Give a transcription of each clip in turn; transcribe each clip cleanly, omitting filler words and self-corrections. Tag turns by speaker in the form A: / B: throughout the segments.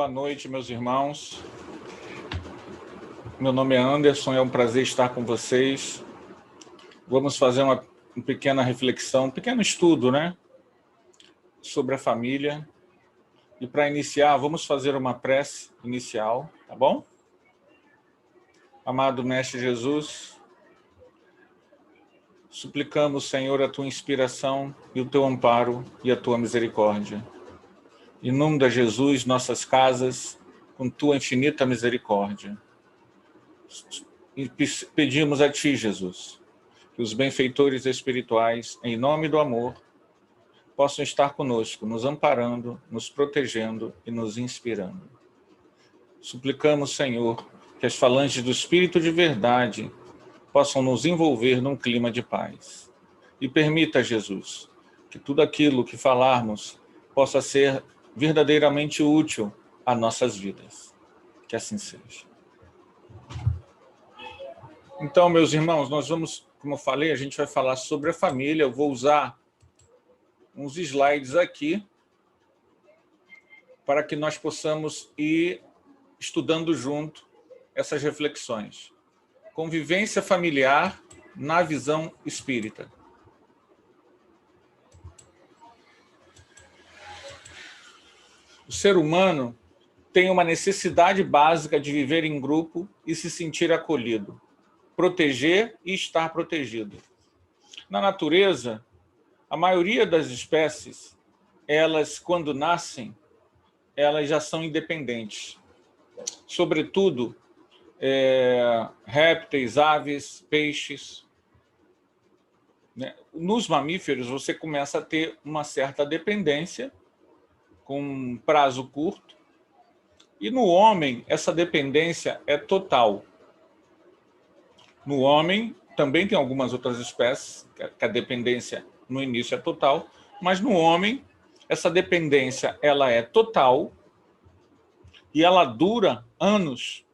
A: Boa noite, meus irmãos. Meu nome é Anderson, é um prazer estar com vocês. Vamos fazer uma pequena reflexão, um pequeno estudo, né? Sobre a família. E para iniciar, vamos fazer uma prece inicial, tá bom? Amado Mestre Jesus, suplicamos, Senhor, a tua inspiração e o teu amparo e a tua misericórdia. Inunda, Jesus, nossas casas com tua infinita misericórdia. E pedimos a ti, Jesus, que os benfeitores espirituais, em nome do amor, possam estar conosco, nos amparando, nos protegendo e nos inspirando. Suplicamos, Senhor, que as falanges do Espírito de verdade possam nos envolver num clima de paz. E permita, Jesus, que tudo aquilo que falarmos possa ser verdadeiramente útil a nossas vidas. Que assim seja. Então, meus irmãos, nós vamos, como eu falei, a gente vai falar sobre a família. Eu vou usar uns slides aqui para que nós possamos ir estudando junto essas reflexões. Convivência familiar na visão espírita. O ser humano tem uma necessidade básica de viver em grupo e se sentir acolhido, proteger e estar protegido. Na natureza, a maioria das espécies, elas, quando nascem, elas já são independentes. Sobretudo, répteis, aves, peixes. Nos mamíferos, você começa a ter uma certa dependência, com um prazo curto, e no homem, essa dependência é total. No homem, também tem algumas outras espécies, que a dependência no início é total, mas no homem, essa dependência ela é total e ela dura anos.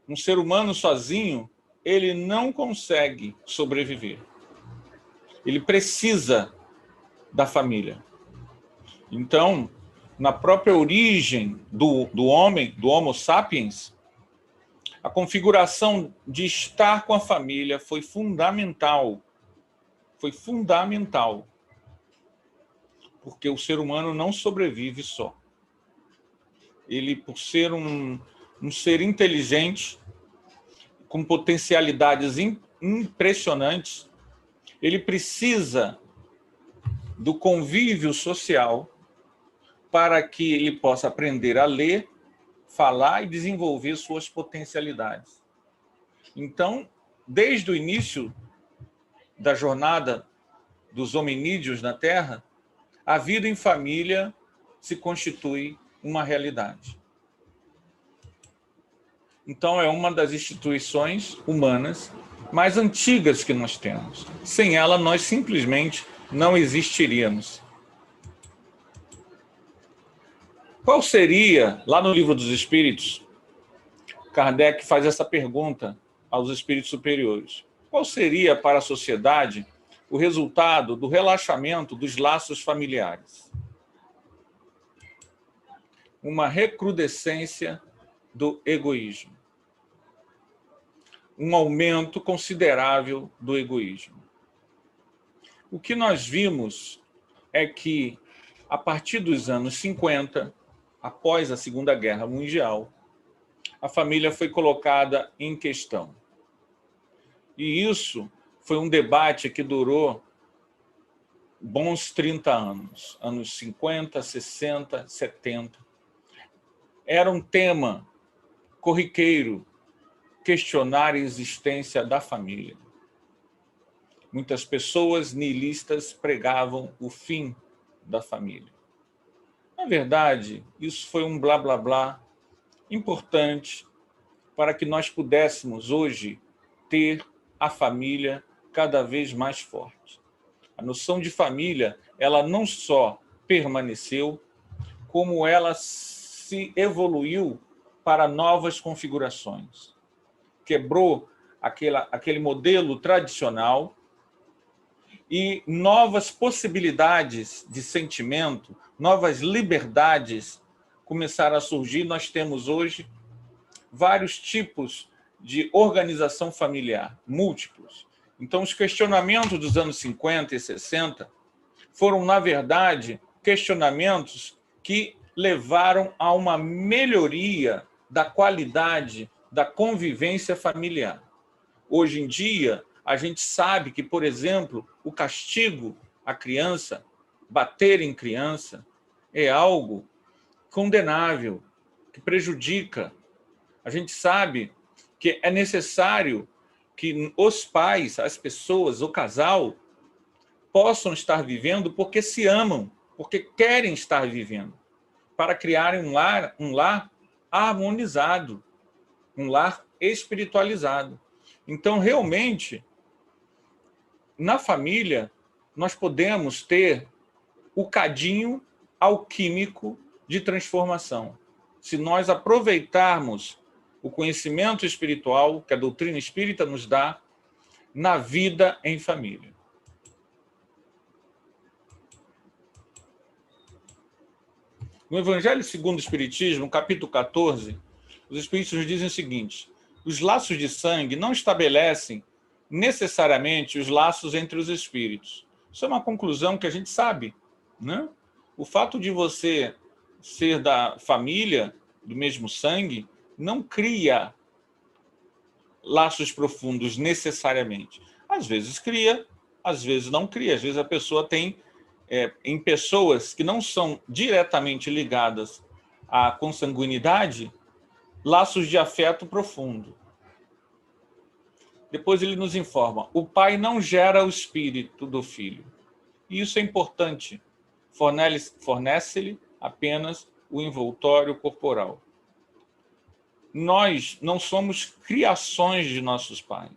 A: Um ser humano sozinho, ele não consegue sobreviver. Ele precisa da família. Então, na própria origem do homem, do Homo sapiens, a configuração de estar com a família foi fundamental. Foi fundamental. Porque o ser humano não sobrevive só. Ele, por ser um ser inteligente, com potencialidades impressionantes, ele precisa do convívio social para que ele possa aprender a ler, falar e desenvolver suas potencialidades. Então, desde o início da jornada dos hominídeos na Terra, a vida em família se constitui uma realidade. Então, é uma das instituições humanas mais antigas que nós temos. Sem ela, nós simplesmente não existiríamos. Qual seria, lá no Livro dos Espíritos, Kardec faz essa pergunta aos espíritos superiores. Qual seria para a sociedade o resultado do relaxamento dos laços familiares? Uma recrudescência do egoísmo. Um aumento considerável do egoísmo. O que nós vimos é que, a partir dos anos 50, após a Segunda Guerra Mundial, a família foi colocada em questão. E isso foi um debate que durou bons 30 anos, anos 50, 60, 70. Era um tema corriqueiro questionar a existência da família. Muitas pessoas nihilistas pregavam o fim da família. Na verdade, isso foi um blá blá blá importante para que nós pudéssemos hoje ter a família cada vez mais forte. A noção de família, ela não só permaneceu, como ela se evoluiu para novas configurações. Quebrou aquele modelo tradicional e novas possibilidades de sentimento, novas liberdades começaram a surgir. Nós temos hoje vários tipos de organização familiar, múltiplos. Então, os questionamentos dos anos 50 e 60 foram, na verdade, questionamentos que levaram a uma melhoria da qualidade da convivência familiar. Hoje em dia, a gente sabe que, por exemplo, o castigo à criança, bater em criança, é algo condenável, que prejudica. A gente sabe que é necessário que os pais, as pessoas, o casal, possam estar vivendo porque se amam, porque querem estar vivendo, para criarem um lar harmonizado, um lar espiritualizado. Então, realmente, na família, nós podemos ter o cadinho alquímico de transformação. Se nós aproveitarmos o conhecimento espiritual que a doutrina espírita nos dá na vida em família. No Evangelho segundo o Espiritismo, capítulo 14, os Espíritos nos dizem o seguinte: os laços de sangue não estabelecem necessariamente os laços entre os espíritos. Isso é uma conclusão que a gente sabe, né? O fato de você ser da família, do mesmo sangue, não cria laços profundos necessariamente. Às vezes cria, às vezes não cria. Às vezes a pessoa tem, em pessoas que não são diretamente ligadas à consanguinidade, laços de afeto profundo. Depois ele nos informa: o pai não gera o espírito do filho. E isso é importante. Fornece-lhe apenas o envoltório corporal. Nós não somos criações de nossos pais.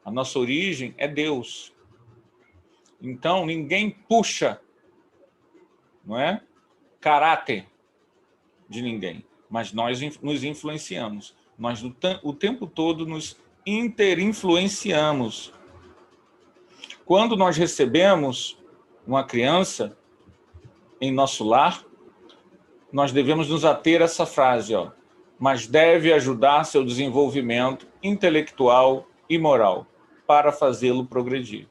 A: A nossa origem é Deus. Então, ninguém puxa, não é, caráter de ninguém, mas nós nos influenciamos. Nós, o tempo todo, nos interinfluenciamos. Quando nós recebemos uma criança em nosso lar, nós devemos nos ater a essa frase, mas deve ajudar seu desenvolvimento intelectual e moral para fazê-lo progredir.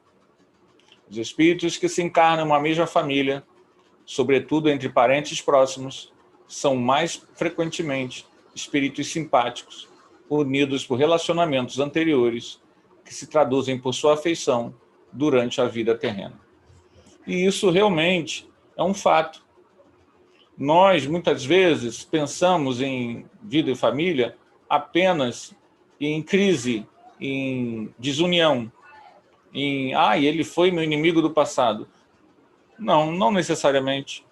A: Os espíritos que se encarnam numa mesma família, sobretudo entre parentes próximos, são mais frequentemente espíritos simpáticos, unidos por relacionamentos anteriores, que se traduzem por sua afeição durante a vida terrena. E isso realmente é um fato. Nós, muitas vezes, pensamos em vida e família apenas em crise, em desunião, em ele foi meu inimigo do passado. Não, não necessariamente.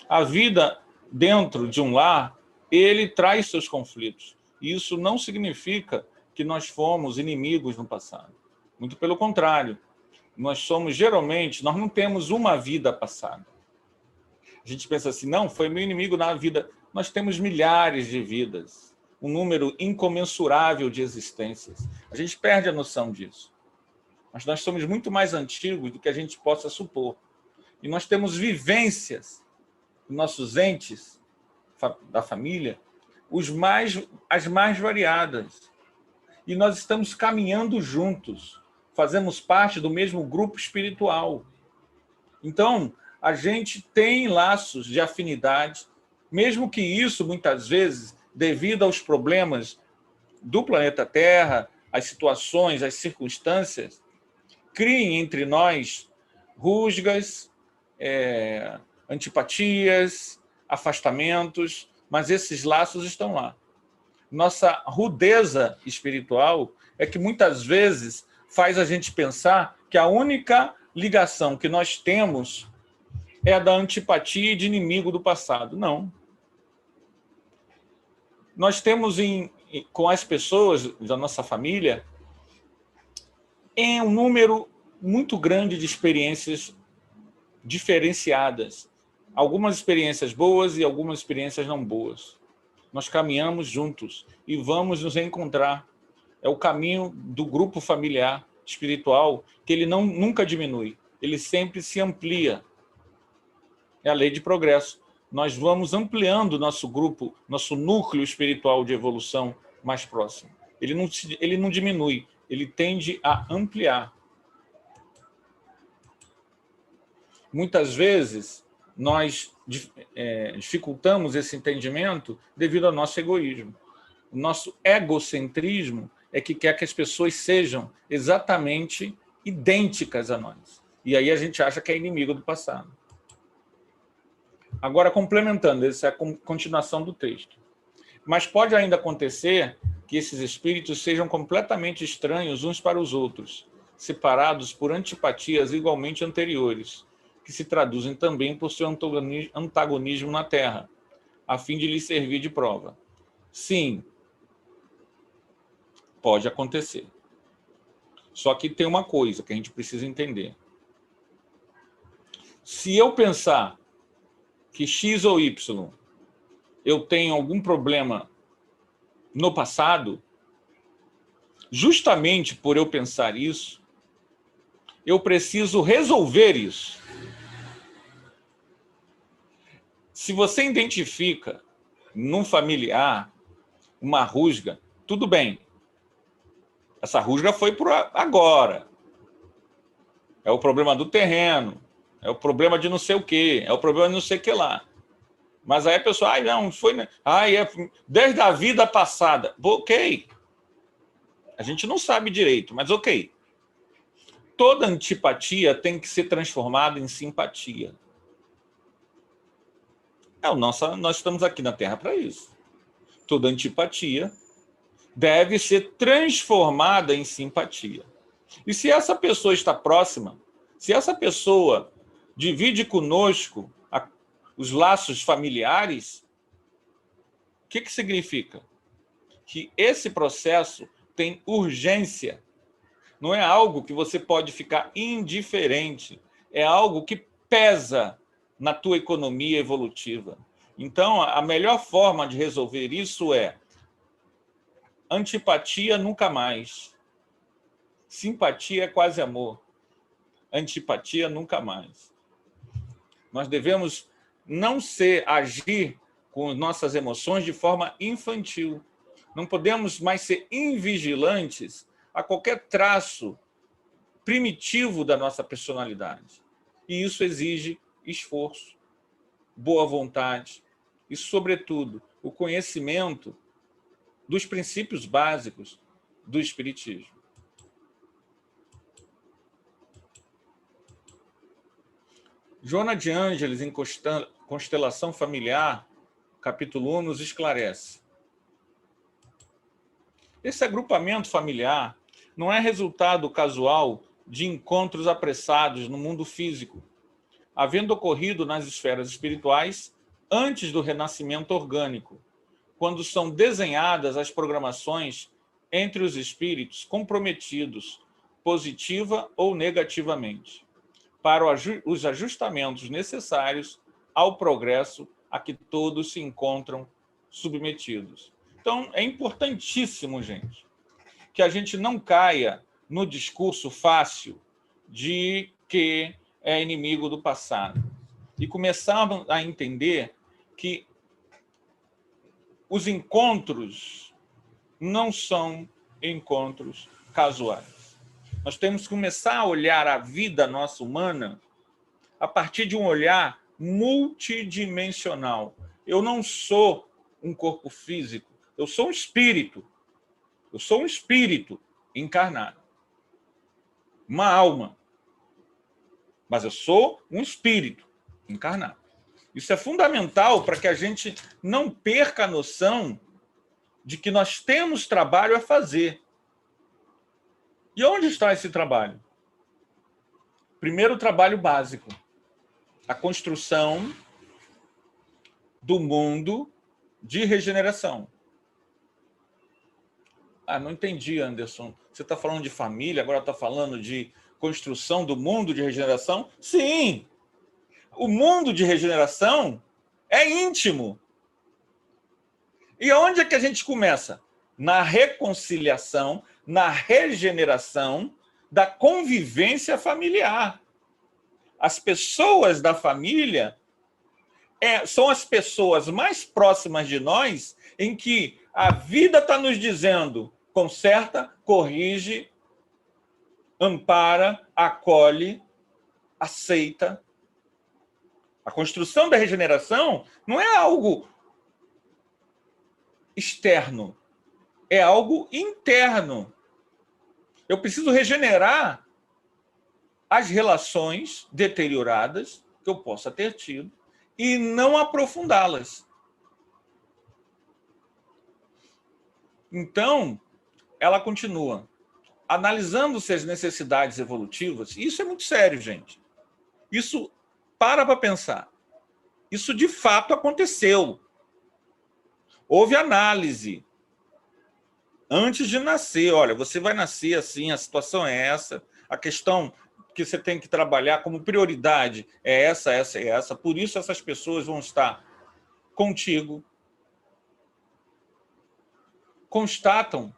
A: A vida dentro de um lar, ele traz seus conflitos. Isso não significa que nós fomos inimigos no passado. Muito pelo contrário. Nós somos, geralmente, nós não temos uma vida passada. A gente pensa assim, não, foi meu inimigo na vida. Nós temos milhares de vidas, um número incomensurável de existências. A gente perde a noção disso. Mas nós somos muito mais antigos do que a gente possa supor. E nós temos vivências, nossos entes da família, as mais variadas. E nós estamos caminhando juntos, fazemos parte do mesmo grupo espiritual. Então, a gente tem laços de afinidade, mesmo que isso, muitas vezes, devido aos problemas do planeta Terra, as situações, as circunstâncias, criem entre nós rusgas, antipatias, afastamentos, mas esses laços estão lá. Nossa rudeza espiritual é que muitas vezes faz a gente pensar que a única ligação que nós temos é a da antipatia e de inimigo do passado. Não. Nós temos com as pessoas da nossa família um número muito grande de experiências diferenciadas. Algumas experiências boas e algumas experiências não boas. Nós caminhamos juntos e vamos nos encontrar. É o caminho do grupo familiar espiritual, que ele nunca diminui, ele sempre se amplia. É a lei de progresso. nós vamos ampliando nosso grupo, nosso núcleo espiritual de evolução mais próximo. Ele não diminui, ele tende a ampliar. Muitas vezes, nós dificultamos esse entendimento devido ao nosso egoísmo. O nosso egocentrismo é que quer que as pessoas sejam exatamente idênticas a nós. E aí a gente acha que é inimigo do passado. Agora, complementando, essa é a continuação do texto. Mas pode ainda acontecer que esses espíritos sejam completamente estranhos uns para os outros, separados por antipatias igualmente anteriores, que se traduzem também por seu antagonismo na Terra, a fim de lhe servir de prova. Sim, pode acontecer. Só que tem uma coisa que a gente precisa entender. Se eu pensar que X ou Y eu tenho algum problema no passado, justamente por eu pensar isso, eu preciso resolver isso. Se você identifica num familiar uma rusga, tudo bem. Essa rusga foi por agora. É o problema do terreno, é o problema de não sei o quê, é o problema de não sei o que lá. Mas aí a pessoa, não, foi... desde a vida passada. Ok. A gente não sabe direito, mas ok. Toda antipatia tem que ser transformada em simpatia. Nós estamos aqui na Terra para isso. Toda antipatia deve ser transformada em simpatia. E se essa pessoa está próxima, se essa pessoa divide conosco os laços familiares, o que significa? Que esse processo tem urgência. Não é algo que você pode ficar indiferente. É algo que pesa na tua economia evolutiva. Então, a melhor forma de resolver isso é antipatia nunca mais. Simpatia é quase amor. Antipatia nunca mais. Nós devemos não agir com nossas emoções de forma infantil. Não podemos mais ser invigilantes a qualquer traço primitivo da nossa personalidade. E isso exige esforço, boa vontade e, sobretudo, o conhecimento dos princípios básicos do Espiritismo. Joana de Ângeles, em Constelação Familiar, capítulo 1, nos esclarece. Esse agrupamento familiar não é resultado casual de encontros apressados no mundo físico, havendo ocorrido nas esferas espirituais antes do renascimento orgânico, quando são desenhadas as programações entre os espíritos comprometidos, positiva ou negativamente, para os ajustamentos necessários ao progresso a que todos se encontram submetidos. Então, é importantíssimo, gente, que a gente não caia no discurso fácil de que é inimigo do passado e começar a entender que os encontros não são encontros casuais. Nós temos que começar a olhar a vida nossa humana a partir de um olhar multidimensional. Eu não sou um corpo físico, eu sou um espírito. Eu sou um espírito encarnado. Uma alma. Mas eu sou um espírito encarnado. Isso é fundamental para que a gente não perca a noção de que nós temos trabalho a fazer. E onde está esse trabalho? Primeiro, o trabalho básico. A construção do mundo de regeneração. Não entendi, Anderson. Você está falando de família, agora está falando de construção do mundo de regeneração? Sim! O mundo de regeneração é íntimo. E onde é que a gente começa? Na reconciliação, na regeneração da convivência familiar. As pessoas da família são as pessoas mais próximas de nós em que a vida está nos dizendo: conserta, corrige, ampara, acolhe, aceita. A construção da regeneração não é algo externo, é algo interno. Eu preciso regenerar as relações deterioradas que eu possa ter tido e não aprofundá-las. Então, ela continua analisando-se as necessidades evolutivas. Isso é muito sério, gente. Isso, para pensar. Isso de fato aconteceu. Houve análise antes de nascer. Olha, você vai nascer assim, a situação é essa, a questão que você tem que trabalhar como prioridade é essa, essa e essa. Por isso essas pessoas vão estar contigo. Constatam.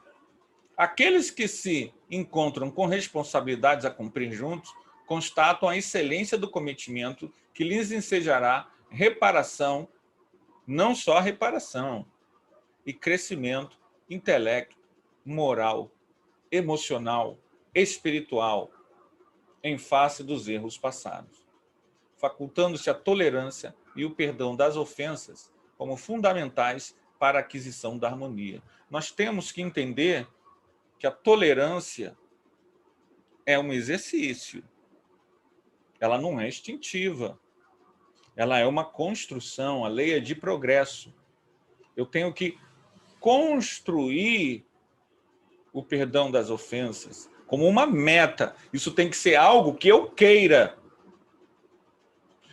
A: Aqueles que se encontram com responsabilidades a cumprir juntos constatam a excelência do cometimento que lhes ensejará reparação, não só reparação, e crescimento intelecto, moral, emocional, espiritual, em face dos erros passados, facultando-se a tolerância e o perdão das ofensas como fundamentais para a aquisição da harmonia. Nós temos que entender que a tolerância é um exercício. Ela não é instintiva. Ela é uma construção, a lei é de progresso. Eu tenho que construir o perdão das ofensas como uma meta. Isso tem que ser algo que eu queira.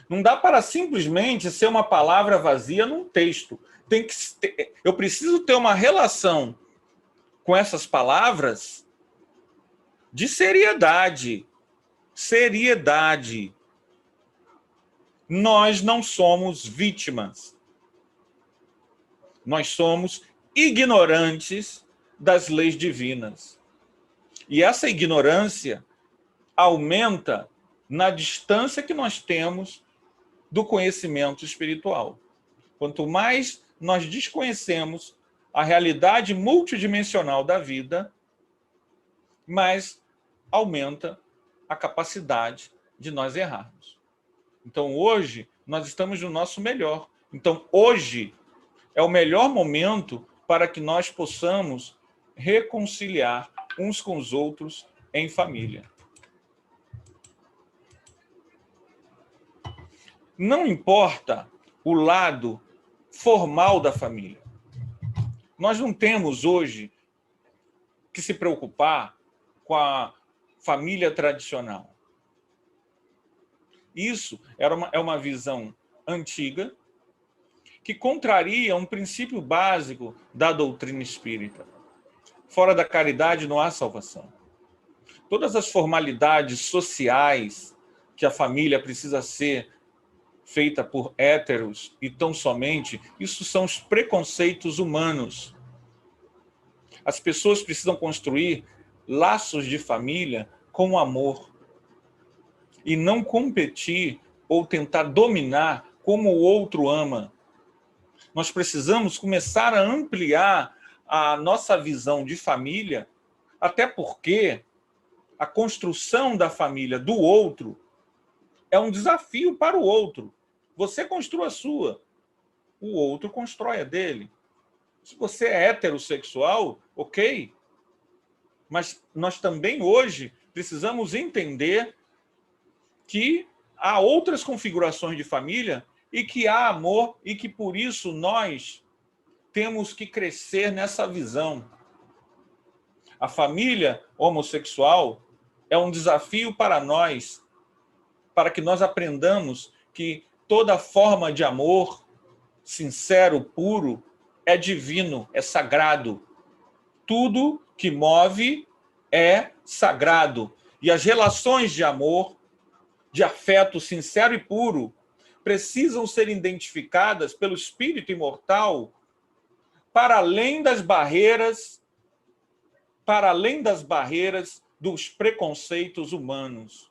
A: Não dá para simplesmente ser uma palavra vazia num texto. Eu preciso ter uma relação com essas palavras de seriedade. Seriedade. Nós não somos vítimas. Nós somos ignorantes das leis divinas. E essa ignorância aumenta na distância que nós temos do conhecimento espiritual. Quanto mais nós desconhecemos a realidade multidimensional da vida, mais aumenta a capacidade de nós errarmos. Então, hoje, nós estamos no nosso melhor. Então, hoje é o melhor momento para que nós possamos reconciliar uns com os outros em família. Não importa o lado formal da família. Nós não temos hoje que se preocupar com a família tradicional. Isso é uma visão antiga que contraria um princípio básico da doutrina espírita. Fora da caridade não há salvação. Todas as formalidades sociais que a família precisa ser feita por héteros e tão somente, isso são os preconceitos humanos. As pessoas precisam construir laços de família com amor e não competir ou tentar dominar como o outro ama. Nós precisamos começar a ampliar a nossa visão de família, até porque a construção da família do outro é um desafio para o outro. Você construa a sua, o outro constrói a dele. Se você é heterossexual, ok. Mas nós também hoje precisamos entender que há outras configurações de família e que há amor e que por isso nós temos que crescer nessa visão. A família homossexual é um desafio para nós, para que nós aprendamos que toda forma de amor sincero, puro, é divino, é sagrado. Tudo que move é sagrado. E as relações de amor, de afeto sincero e puro, precisam ser identificadas pelo espírito imortal para além das barreiras dos preconceitos humanos.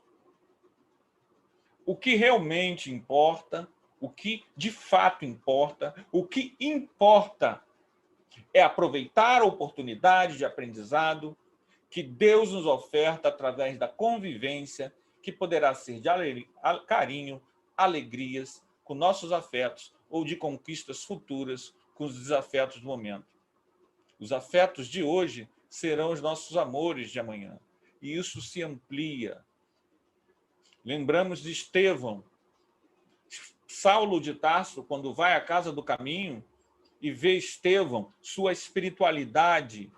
A: O que realmente importa o que de fato importa. O que importa é aproveitar a oportunidade de aprendizado que Deus nos oferta através da convivência, que poderá ser de carinho, alegrias com nossos afetos ou de conquistas futuras com os desafetos do momento. Os afetos de hoje serão os nossos amores de amanhã. E isso se amplia. Lembramos de Estevão. Saulo de Tarso, quando vai à casa do caminho e vê Estevão, sua espiritualidade,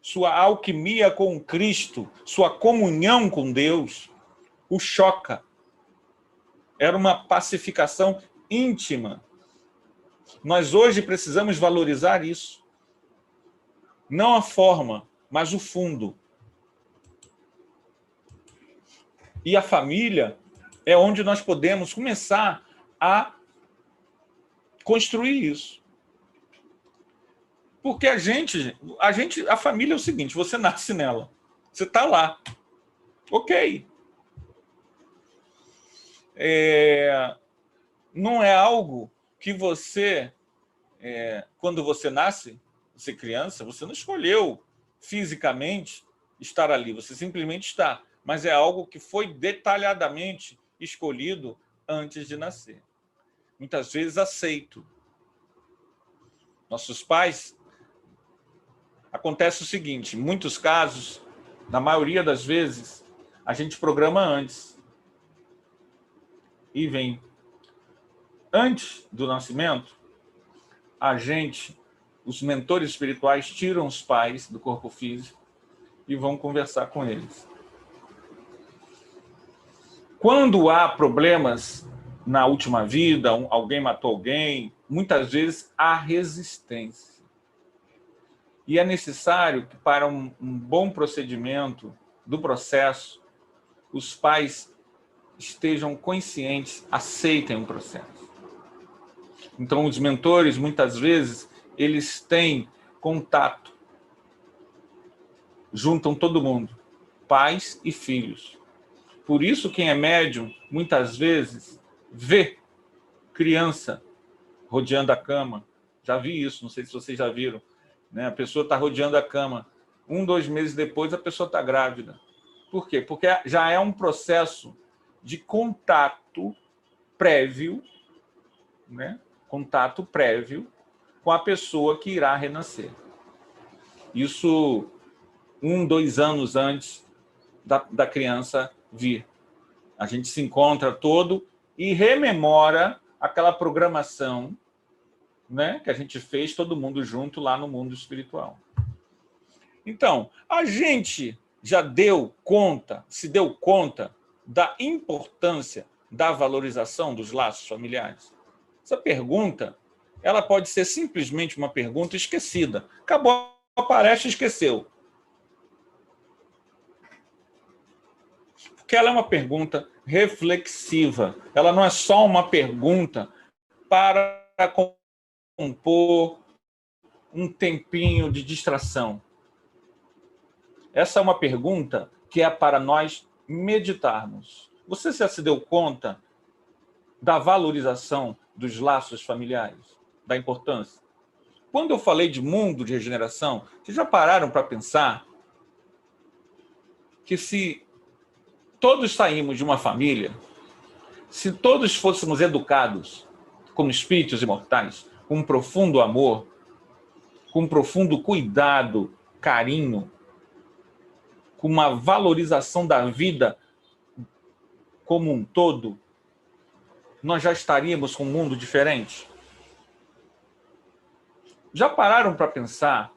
A: sua alquimia com Cristo, sua comunhão com Deus, o choca. Era uma pacificação íntima. Nós hoje precisamos valorizar isso. Não a forma, mas o fundo. E a família é onde nós podemos começar a construir isso. Porque a família é o seguinte, você nasce nela, você está lá. Ok. Não é algo que você, quando você nasce, você criança, você não escolheu fisicamente estar ali, você simplesmente está. Mas é algo que foi detalhadamente escolhido antes de nascer. Muitas vezes aceito. Nossos pais... Acontece o seguinte, em muitos casos, na maioria das vezes, a gente programa antes. E vem. Antes do nascimento, os mentores espirituais tiram os pais do corpo físico e vão conversar com eles. Quando há problemas na última vida, alguém matou alguém, muitas vezes há resistência. E é necessário que, para um bom procedimento do processo, os pais estejam conscientes, aceitem o processo. Então, os mentores, muitas vezes, eles têm contato, juntam todo mundo, pais e filhos. Por isso, quem é médium, muitas vezes, vê criança rodeando a cama. Já vi isso, não sei se vocês já viram. A pessoa está rodeando a cama. 1, 2 meses depois, a pessoa está grávida. Por quê? Porque já é um processo de contato prévio, contato prévio com a pessoa que irá renascer. Isso 1, 2 anos antes da criança vir. A gente se encontra todo e rememora aquela programação, que a gente fez todo mundo junto lá no mundo espiritual. Então, a gente já se deu conta da importância da valorização dos laços familiares? Essa pergunta, ela pode ser simplesmente uma pergunta esquecida. Acabou, aparece e esqueceu. Porque ela é uma pergunta reflexiva. Ela não é só uma pergunta para compor um tempinho de distração. Essa é uma pergunta que é para nós meditarmos. Você já se deu conta da valorização dos laços familiares? Da importância? Quando eu falei de mundo de regeneração, vocês já pararam para pensar que se todos saímos de uma família, se todos fôssemos educados como espíritos imortais, com um profundo amor, com um profundo cuidado, carinho, com uma valorização da vida como um todo, nós já estaríamos com um mundo diferente? Já pararam para pensar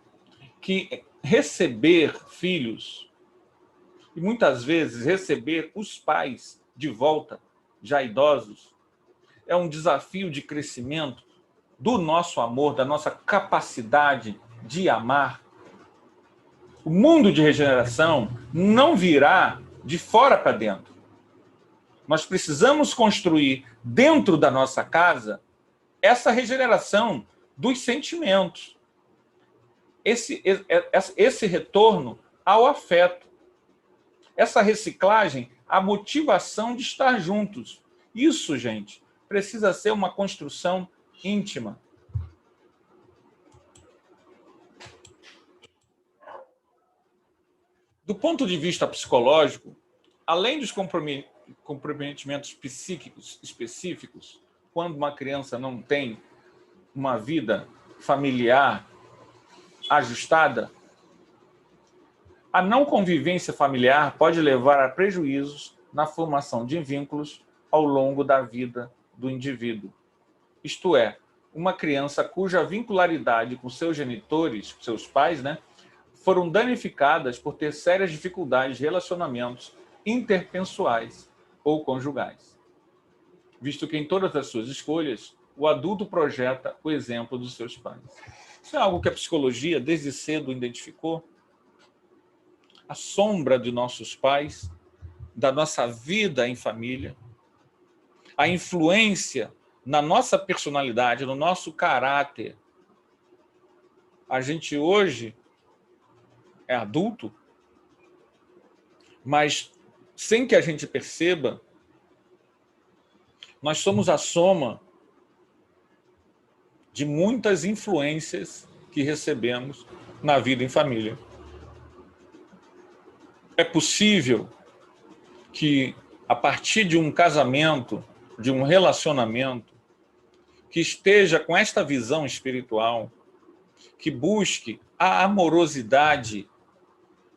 A: que receber filhos, e muitas vezes receber os pais de volta, já idosos, é um desafio de crescimento do nosso amor, da nossa capacidade de amar? O mundo de regeneração não virá de fora para dentro. Nós precisamos construir dentro da nossa casa essa regeneração dos sentimentos. Esse retorno ao afeto. Essa reciclagem, a motivação de estar juntos. Isso, gente, precisa ser uma construção íntima. Do ponto de vista psicológico, além dos comprometimentos psíquicos específicos, quando uma criança não tem uma vida familiar ajustada, a não convivência familiar pode levar a prejuízos na formação de vínculos ao longo da vida do indivíduo. Isto é, uma criança cuja vincularidade com seus genitores, seus pais, né, foram danificadas por ter sérias dificuldades de relacionamentos interpessoais ou conjugais. Visto que em todas as suas escolhas, o adulto projeta o exemplo dos seus pais. Isso é algo que a psicologia desde cedo identificou. A sombra de nossos pais, da nossa vida em família, a influência na nossa personalidade, no nosso caráter. A gente hoje é adulto, mas sem que a gente perceba, nós somos a soma de muitas influências que recebemos na vida em família. É possível que, a partir de um casamento, de um relacionamento, que esteja com esta visão espiritual, que busque a amorosidade,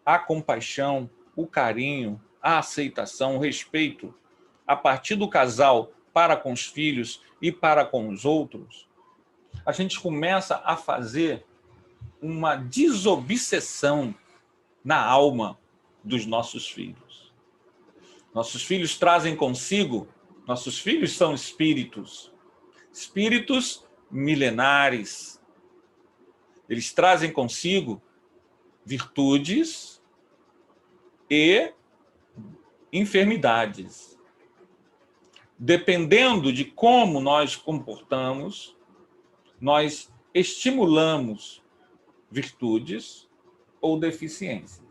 A: a compaixão, o carinho, a aceitação, o respeito, a partir do casal para com os filhos e para com os outros, a gente começa a fazer uma desobsessão na alma dos nossos filhos. Nossos filhos trazem consigo, nossos filhos são espíritos milenares. Eles trazem consigo virtudes e enfermidades. Dependendo de como nós comportamos, nós estimulamos virtudes ou deficiências.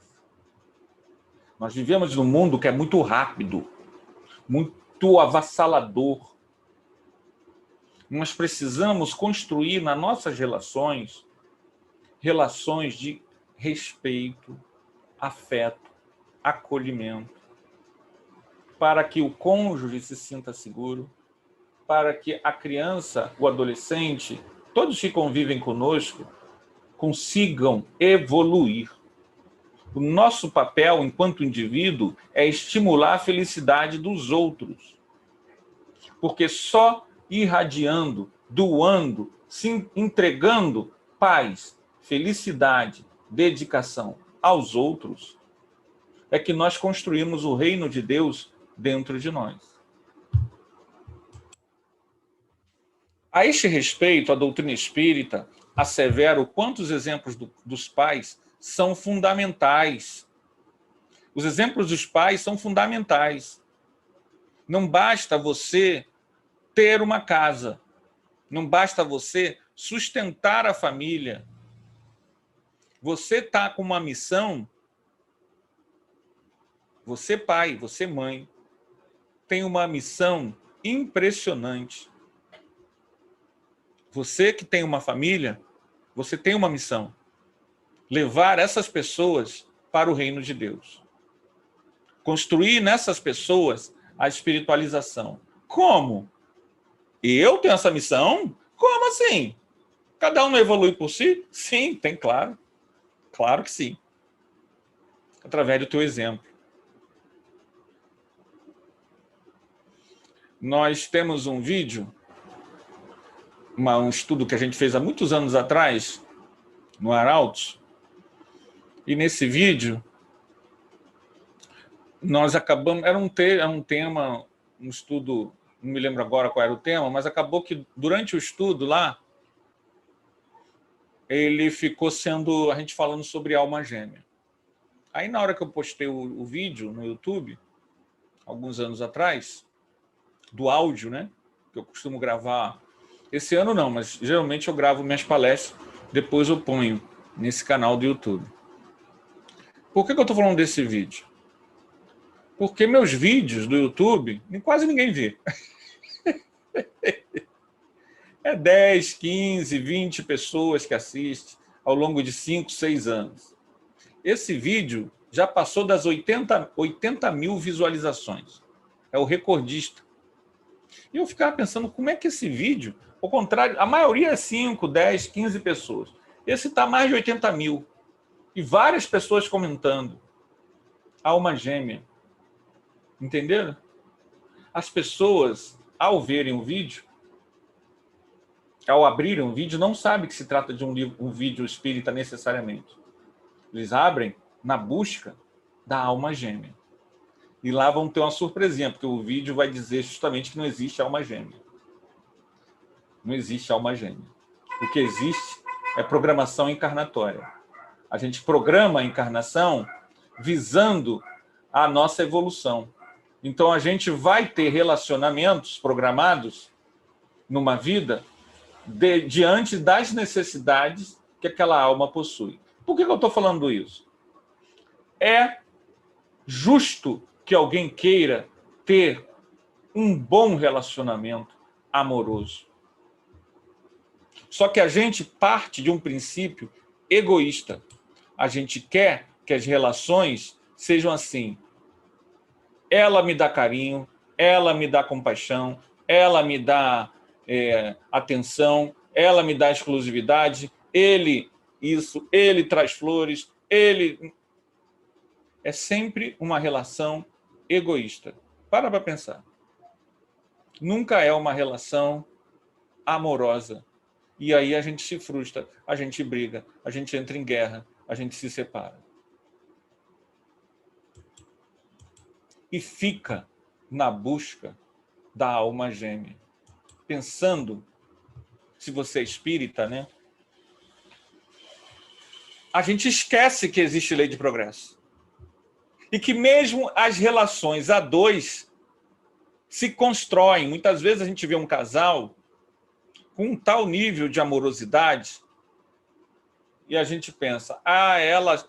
A: Nós vivemos num mundo que é muito rápido, muito avassalador. Nós precisamos construir nas nossas relações de respeito, afeto, acolhimento, para que o cônjuge se sinta seguro, para que a criança, o adolescente, todos que convivem conosco, consigam evoluir. O nosso papel, enquanto indivíduo, é estimular a felicidade dos outros. Porque só irradiando, doando, se entregando paz, felicidade, dedicação aos outros, é que nós construímos o reino de Deus dentro de nós. A este respeito, a doutrina espírita assevera o quanto os exemplos dos pais são fundamentais. Os exemplos dos pais são fundamentais. Não basta você ter uma casa, não basta você sustentar a família. Você está com uma missão, você pai, você mãe, tem uma missão impressionante. Você que tem uma família, você tem uma missão. Levar essas pessoas para o reino de Deus. Construir nessas pessoas a espiritualização. Como? Eu tenho essa missão? Como assim? Cada um não evolui por si? Sim, tem, claro. Claro que sim. Através do teu exemplo. Nós temos um vídeo, um estudo que a gente fez há muitos anos atrás, no Arautos, e nesse vídeo nós acabamos, era um tema, um estudo, não me lembro agora qual era o tema, mas acabou que durante o estudo lá, ele ficou sendo, a gente falando sobre alma gêmea. Aí na hora que eu postei o vídeo no YouTube, alguns anos atrás, do áudio, né, que eu costumo gravar, esse ano não, mas geralmente eu gravo minhas palestras, depois eu ponho nesse canal do YouTube. Por que eu estou falando desse vídeo? Porque meus vídeos do YouTube quase ninguém vê. É 10, 15, 20 pessoas que assistem ao longo de 5, 6 anos. Esse vídeo já passou das 80 mil visualizações. É o recordista. E eu ficava pensando, como é que esse vídeo, ao contrário, a maioria é 5, 10, 15 pessoas. Esse está mais de 80 mil. E várias pessoas comentando. Alma gêmea. Entenderam? As pessoas, ao verem o vídeo, ao abrirem um vídeo, não sabem que se trata de um vídeo espírita necessariamente. Eles abrem na busca da alma gêmea. E lá vão ter uma surpresinha, porque o vídeo vai dizer justamente que não existe alma gêmea. Não existe alma gêmea. O que existe é programação encarnatória. A gente programa a encarnação visando a nossa evolução. Então a gente vai ter relacionamentos programados numa vida diante das necessidades que aquela alma possui. Por que eu estou falando isso? É justo que alguém queira ter um bom relacionamento amoroso. Só que a gente parte de um princípio egoísta. A gente quer que as relações sejam assim. Ela me dá carinho, ela me dá compaixão, ela me dá atenção, ela me dá exclusividade, ele traz flores, ele... É sempre uma relação egoísta. Para pensar. Nunca é uma relação amorosa. E aí a gente se frustra, a gente briga, a gente entra em guerra, a gente se separa. E fica na busca da alma gêmea. Pensando, se você é espírita, né? A gente esquece que existe lei de progresso. E que mesmo as relações a dois se constroem. Muitas vezes a gente vê um casal com um tal nível de amorosidade e a gente pensa,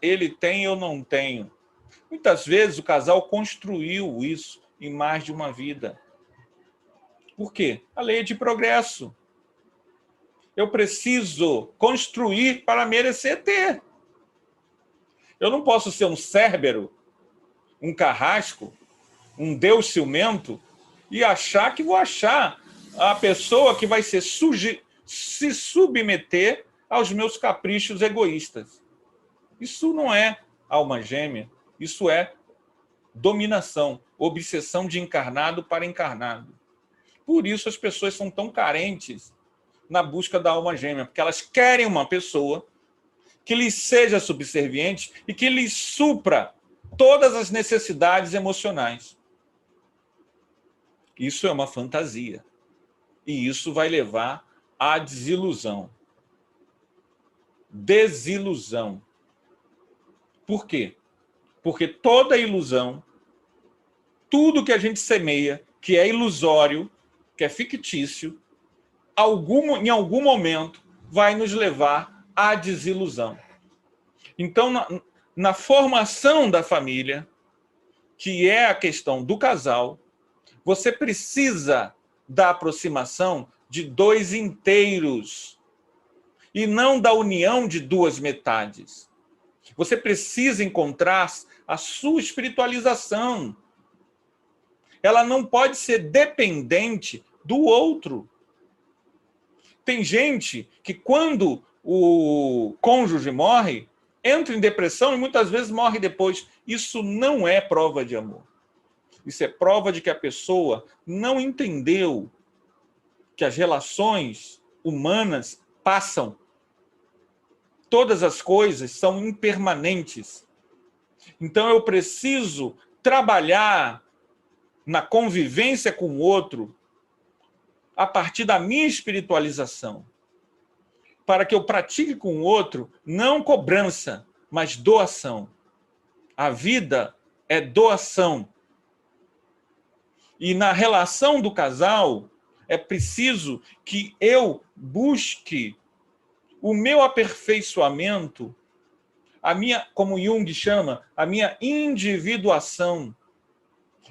A: ele tem, eu não tenho. Muitas vezes o casal construiu isso em mais de uma vida. Por quê? A lei é de progresso. Eu preciso construir para merecer ter. Eu não posso ser um Cérbero, um carrasco, um Deus ciumento e achar que vou achar a pessoa que vai se submeter aos meus caprichos egoístas. Isso não é alma gêmea, isso é dominação, obsessão de encarnado para encarnado. Por isso as pessoas são tão carentes na busca da alma gêmea, porque elas querem uma pessoa que lhes seja subserviente e que lhes supra todas as necessidades emocionais. Isso é uma fantasia. E isso vai levar à desilusão. Desilusão. Por quê? Porque toda ilusão, tudo que a gente semeia, que é ilusório, que é fictício, em algum momento vai nos levar à desilusão. Então, na formação da família, que é a questão do casal, você precisa da aproximação de dois inteiros e não da união de duas metades. Você precisa encontrar a sua espiritualização. Ela não pode ser dependente do outro. Tem gente que, quando o cônjuge morre, entra em depressão e muitas vezes morre depois. Isso não é prova de amor. Isso é prova de que a pessoa não entendeu que as relações humanas passam. Todas as coisas são impermanentes. Então eu preciso trabalhar na convivência com o outro a partir da minha espiritualização, para que eu pratique com o outro não cobrança, mas doação. A vida é doação. E na relação do casal, é preciso que eu busque o meu aperfeiçoamento, a minha, como Jung chama, a minha individuação,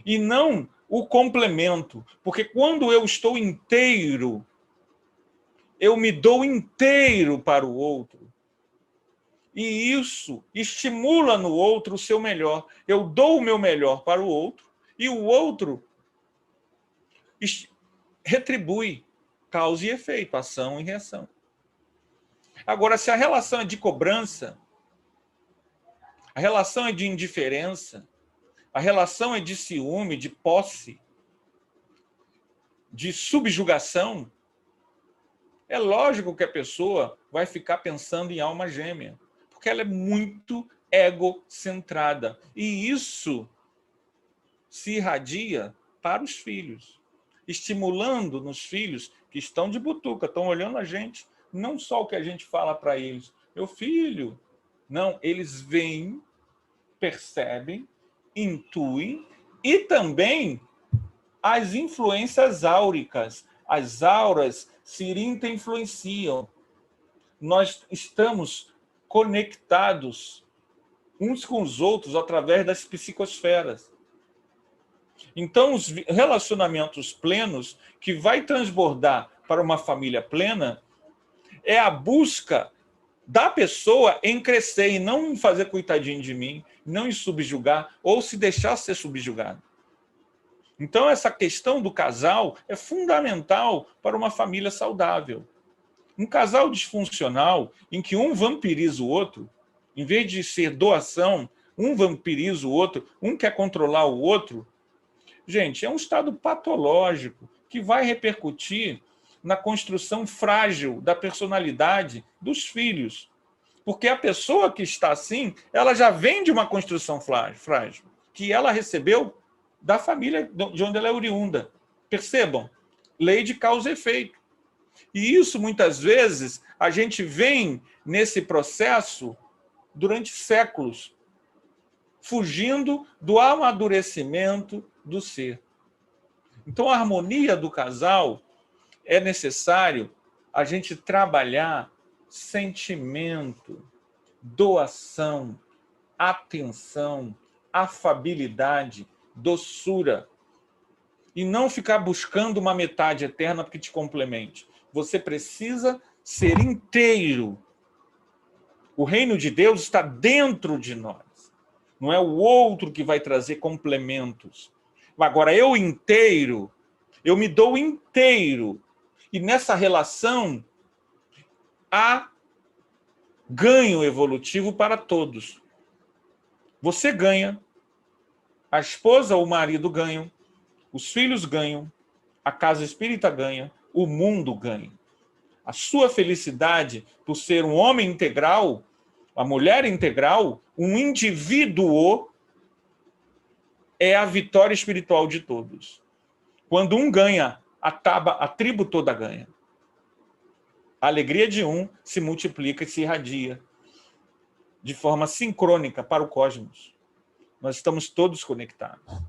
A: e não o complemento. Porque quando eu estou inteiro, eu me dou inteiro para o outro. E isso estimula no outro o seu melhor. Eu dou o meu melhor para o outro e o outro retribui, causa e efeito, ação e reação. Agora, se a relação é de cobrança, a relação é de indiferença, a relação é de ciúme, de posse, de subjugação, é lógico que a pessoa vai ficar pensando em alma gêmea, porque ela é muito egocentrada. E isso se irradia para os filhos, estimulando nos filhos que estão de butuca, estão olhando a gente, não só o que a gente fala para eles, meu filho, não, eles veem, percebem, intuem e também as influências áuricas, as auras Cirinta influenciam. Nós estamos conectados uns com os outros através das psicosferas. Então, os relacionamentos plenos, que vai transbordar para uma família plena, é a busca da pessoa em crescer e não em fazer coitadinho de mim, não em subjugar ou se deixar ser subjugado. Então, essa questão do casal é fundamental para uma família saudável. Um casal disfuncional, em que um vampiriza o outro, em vez de ser doação, um vampiriza o outro, um quer controlar o outro, gente, é um estado patológico que vai repercutir na construção frágil da personalidade dos filhos. Porque a pessoa que está assim, ela já vem de uma construção frágil, que ela recebeu da família de onde ela é oriunda. Percebam? Lei de causa e efeito. E isso, muitas vezes, a gente vem nesse processo durante séculos, fugindo do amadurecimento do ser. Então, a harmonia do casal é necessário a gente trabalhar sentimento, doação, atenção, afabilidade, doçura. E não ficar buscando uma metade eterna que te complemente. Você precisa ser inteiro. O reino de Deus está dentro de nós. Não é o outro que vai trazer complementos. Agora, eu inteiro, eu me dou inteiro. E nessa relação, há ganho evolutivo para todos. Você ganha, a esposa ou o marido ganham, os filhos ganham, a casa espírita ganha, o mundo ganha. A sua felicidade por ser um homem integral, a mulher integral, um indivíduo, é a vitória espiritual de todos. Quando um ganha, a tribo toda ganha. A alegria de um se multiplica e se irradia de forma sincrônica para o cosmos. Nós estamos todos conectados.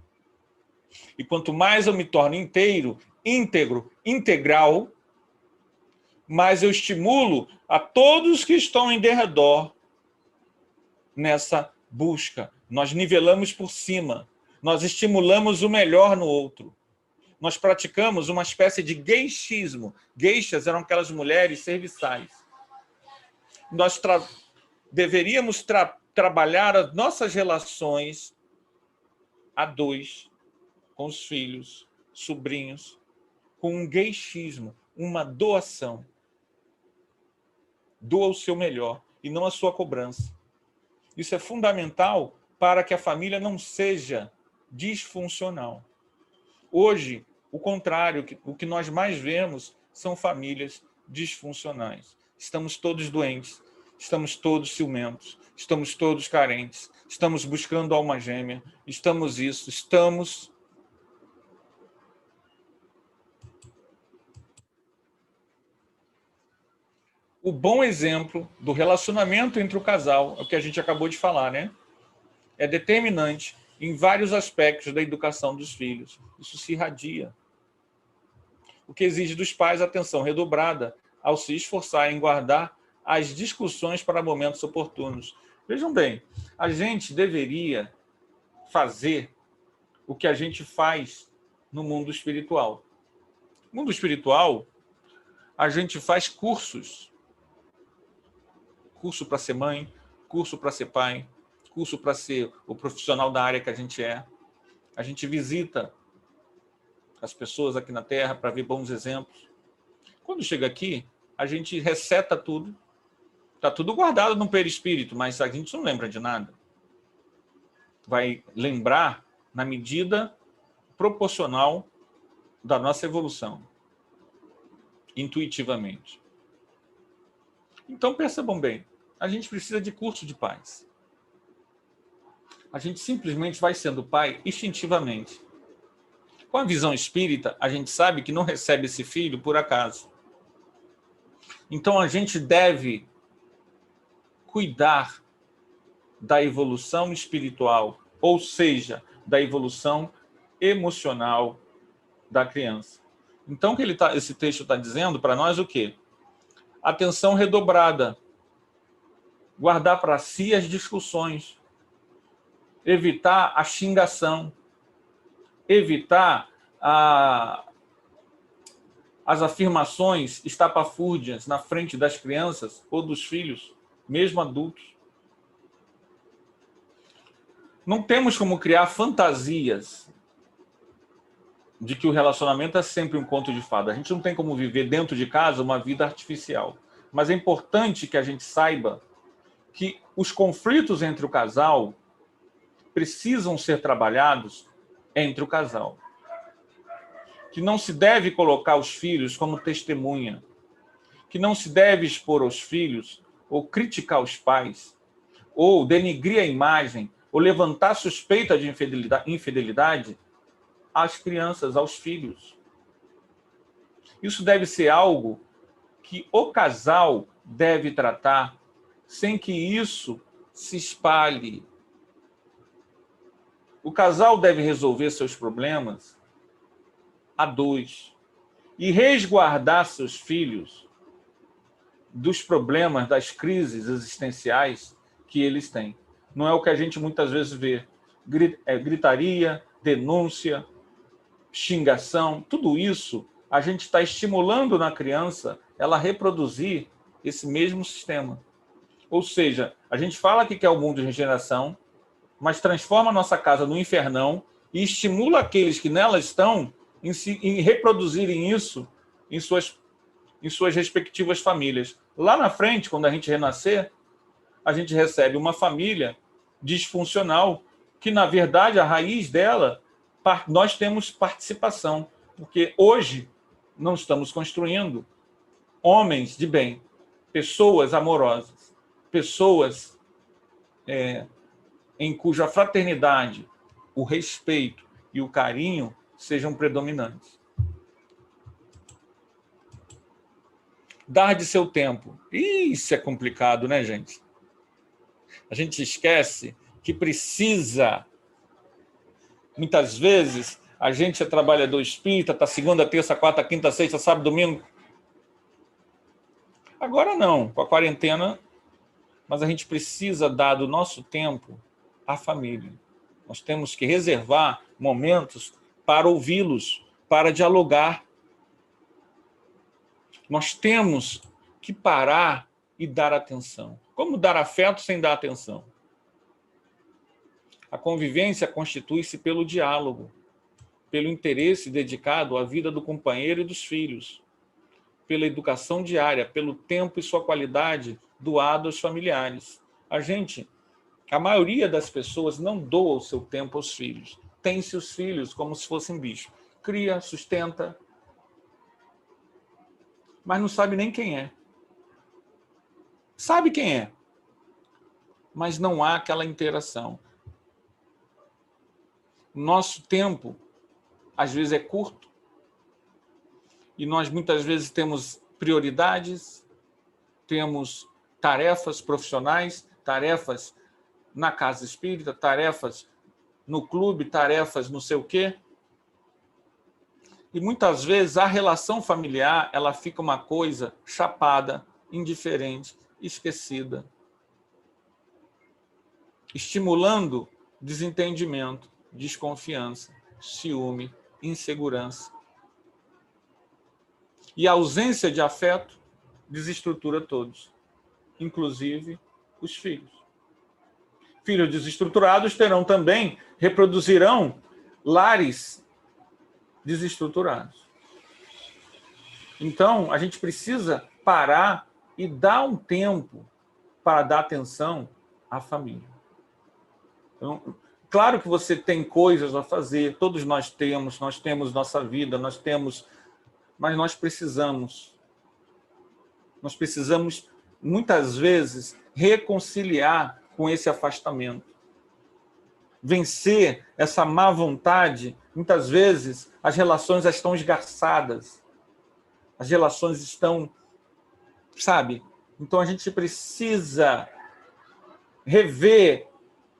A: E quanto mais eu me torno inteiro, íntegro, integral, mais eu estimulo a todos que estão em derredor nessa busca. Nós nivelamos por cima. Nós estimulamos o melhor no outro. Nós praticamos uma espécie de geishismo. Geishas eram aquelas mulheres serviçais. Nós deveríamos trabalhar as nossas relações a dois, com os filhos, sobrinhos, com um geishismo, uma doação. Doa o seu melhor e não a sua cobrança. Isso é fundamental para que a família não seja disfuncional. Hoje, o contrário, o que nós mais vemos são famílias disfuncionais. Estamos todos doentes, estamos todos ciumentos, estamos todos carentes, estamos buscando alma gêmea, estamos... O bom exemplo do relacionamento entre o casal, é o que a gente acabou de falar, né? É determinante em vários aspectos da educação dos filhos. Isso se irradia. O que exige dos pais atenção redobrada ao se esforçar em guardar as discussões para momentos oportunos. Vejam bem, a gente deveria fazer o que a gente faz no mundo espiritual. No mundo espiritual, a gente faz cursos. Curso para ser mãe, curso para ser pai, curso para ser o profissional da área que a gente é. A gente visita as pessoas aqui na Terra para ver bons exemplos. Quando chega aqui, a gente reseta tudo. Está tudo guardado no perispírito, mas a gente não lembra de nada. Vai lembrar na medida proporcional da nossa evolução, intuitivamente. Então, percebam bem, a gente precisa de curso de pais. A gente simplesmente vai sendo pai instintivamente. Com a visão espírita, a gente sabe que não recebe esse filho por acaso. Então, a gente deve cuidar da evolução espiritual, ou seja, da evolução emocional da criança. Então, esse texto está dizendo para nós o quê? Atenção redobrada. Guardar para si as discussões. Evitar a xingação. Evitar as afirmações estapafúrdias na frente das crianças ou dos filhos, mesmo adultos. Não temos como criar fantasias de que o relacionamento é sempre um conto de fada. A gente não tem como viver dentro de casa uma vida artificial. Mas é importante que a gente saiba que os conflitos entre o casal precisam ser trabalhados entre o casal. Que não se deve colocar os filhos como testemunha. Que não se deve expor aos filhos ou criticar os pais, ou denigrir a imagem, ou levantar suspeita de infidelidade às crianças, aos filhos. Isso deve ser algo que o casal deve tratar sem que isso se espalhe. O casal deve resolver seus problemas a dois e resguardar seus filhos dos problemas, das crises existenciais que eles têm. Não é o que a gente muitas vezes vê. Gritaria, denúncia, xingação, tudo isso a gente está estimulando na criança ela reproduzir esse mesmo sistema. Ou seja, a gente fala que quer o mundo de regeneração, mas transforma a nossa casa no infernão e estimula aqueles que nela estão em reproduzirem isso em suas respectivas famílias. Lá na frente, quando a gente renascer, a gente recebe uma família disfuncional que, na verdade, a raiz dela, nós temos participação. Porque hoje não estamos construindo homens de bem, pessoas amorosas, pessoas em cuja fraternidade, o respeito e o carinho sejam predominantes. Dar de seu tempo. Isso é complicado, né, gente? A gente esquece que precisa. Muitas vezes, a gente é trabalhador espírita, está segunda, terça, quarta, quinta, sexta, sábado, domingo. Agora não, com a quarentena, mas a gente precisa dar do nosso tempo à família. Nós temos que reservar momentos para ouvi-los, para dialogar. Nós temos que parar e dar atenção. Como dar afeto sem dar atenção? A convivência constitui-se pelo diálogo, pelo interesse dedicado à vida do companheiro e dos filhos, pela educação diária, pelo tempo e sua qualidade doado aos familiares. A maioria das pessoas não doa o seu tempo aos filhos. Tem seus filhos como se fossem bichos. Cria, sustenta, mas não sabe nem quem é. Sabe quem é, mas não há aquela interação. Nosso tempo, às vezes, é curto e nós, muitas vezes, temos prioridades, temos tarefas profissionais, tarefas na casa espírita, tarefas no clube, tarefas não sei o quê. E, muitas vezes, a relação familiar ela fica uma coisa chapada, indiferente, esquecida, estimulando desentendimento, desconfiança, ciúme, insegurança. E a ausência de afeto desestrutura todos, inclusive os filhos. Filhos desestruturados reproduzirão lares desestruturados. Então, a gente precisa parar e dar um tempo para dar atenção à família. Então, claro que você tem coisas a fazer, todos nós temos nossa vida, mas nós precisamos muitas vezes reconciliar com esse afastamento. Vencer essa má vontade, muitas vezes as relações estão esgarçadas. As relações estão, sabe? Então a gente precisa rever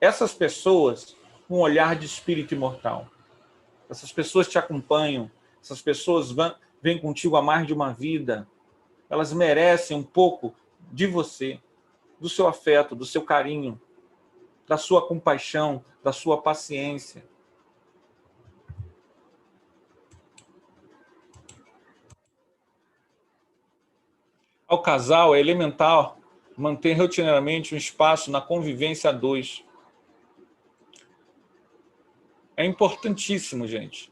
A: essas pessoas com um olhar de espírito imortal. Essas pessoas te acompanham, essas pessoas vêm contigo há mais de uma vida. Elas merecem um pouco de você, do seu afeto, do seu carinho, da sua compaixão, da sua paciência. Ao casal é elementar manter rotineiramente um espaço na convivência a dois. É importantíssimo, gente.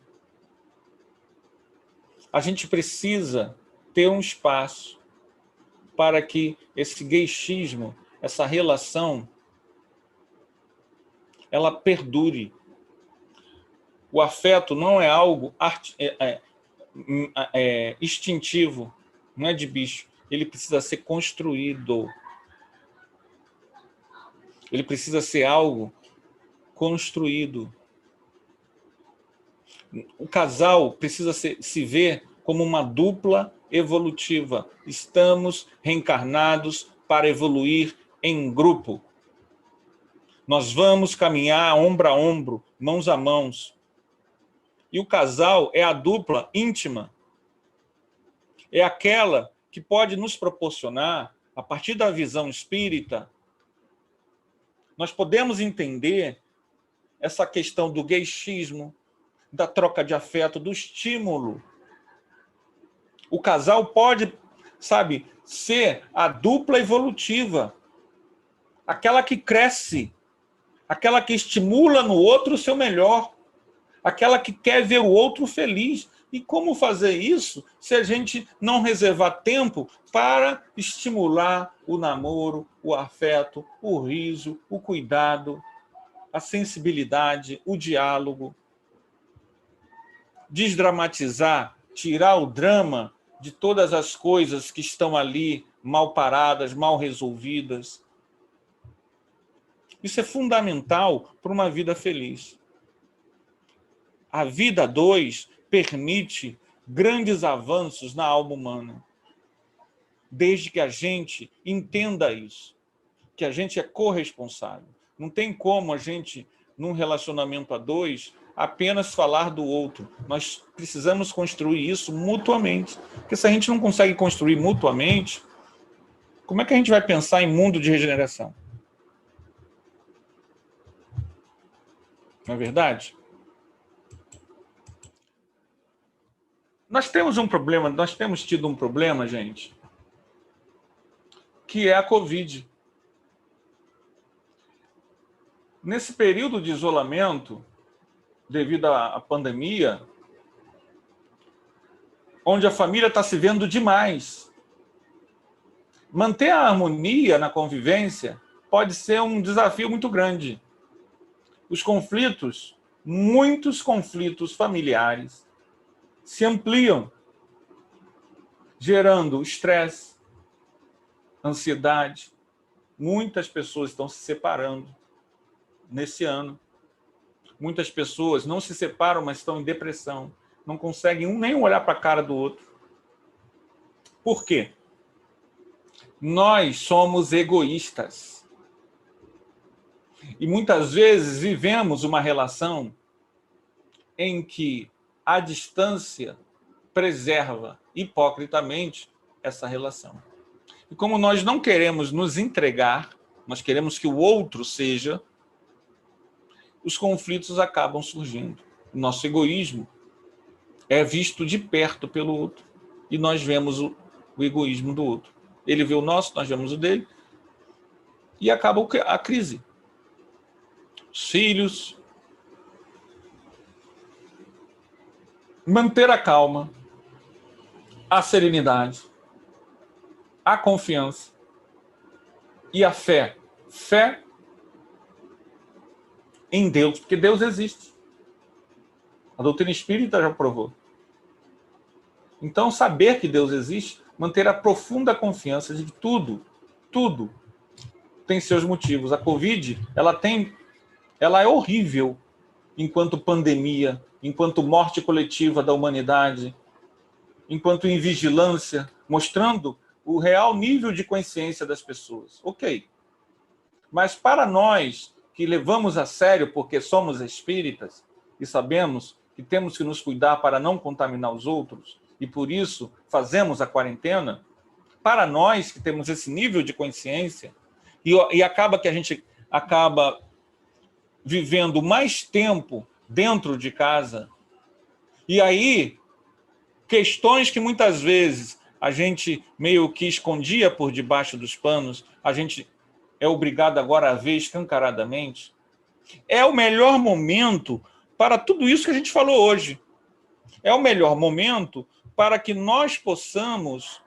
A: A gente precisa ter um espaço para que esse gaychismo, essa relação, ela perdure. O afeto não é algo instintivo, não é de bicho. Ele precisa ser construído. Ele precisa ser algo construído. O casal precisa se ver como uma dupla evolutiva. Estamos reencarnados para evoluir em grupo. Nós vamos caminhar ombro a ombro, mãos a mãos. E o casal é a dupla íntima. É aquela que pode nos proporcionar, a partir da visão espírita, nós podemos entender essa questão do gaychismo, da troca de afeto, do estímulo. O casal pode, sabe, ser a dupla evolutiva, aquela que cresce, aquela que estimula no outro o seu melhor, aquela que quer ver o outro feliz. E como fazer isso se a gente não reservar tempo para estimular o namoro, o afeto, o riso, o cuidado, a sensibilidade, o diálogo? Desdramatizar, tirar o drama de todas as coisas que estão ali mal paradas, mal resolvidas. Isso é fundamental para uma vida feliz. A vida a dois permite grandes avanços na alma humana, desde que a gente entenda isso, que a gente é corresponsável. Não tem como a gente, num relacionamento a dois, apenas falar do outro. Nós precisamos construir isso mutuamente. Porque se a gente não consegue construir mutuamente, como é que a gente vai pensar em mundo de regeneração? Não é verdade? Nós temos tido um problema, gente, que é a Covid. Nesse período de isolamento, devido à pandemia, onde a família está se vendo demais, manter a harmonia na convivência pode ser um desafio muito grande. Os conflitos, muitos conflitos familiares, se ampliam, gerando estresse, ansiedade. Muitas pessoas estão se separando nesse ano. Muitas pessoas não se separam, mas estão em depressão. Não conseguem nem olhar para a cara do outro. Por quê? Nós somos egoístas. E muitas vezes vivemos uma relação em que a distância preserva hipocritamente essa relação. E como nós não queremos nos entregar, nós queremos que o outro seja, os conflitos acabam surgindo. O nosso egoísmo é visto de perto pelo outro. E nós vemos o egoísmo do outro. Ele vê o nosso, nós vemos o dele. E acaba a crise. Os filhos. Manter a calma, a serenidade, a confiança e a fé. Fé em Deus, porque Deus existe. A doutrina espírita já provou. Então, saber que Deus existe, manter a profunda confiança de que tudo tem seus motivos. A Covid, ela é horrível enquanto pandemia, enquanto morte coletiva da humanidade, enquanto invigilância, mostrando o real nível de consciência das pessoas. Ok. Mas para nós que levamos a sério porque somos espíritas e sabemos que temos que nos cuidar para não contaminar os outros e por isso fazemos a quarentena, para nós que temos esse nível de consciência e acaba que a gente acaba vivendo mais tempo dentro de casa e aí questões que muitas vezes a gente meio que escondia por debaixo dos panos, a gente é obrigado agora a ver escancaradamente, é o melhor momento para tudo isso que a gente falou hoje. É o melhor momento para que nós possamos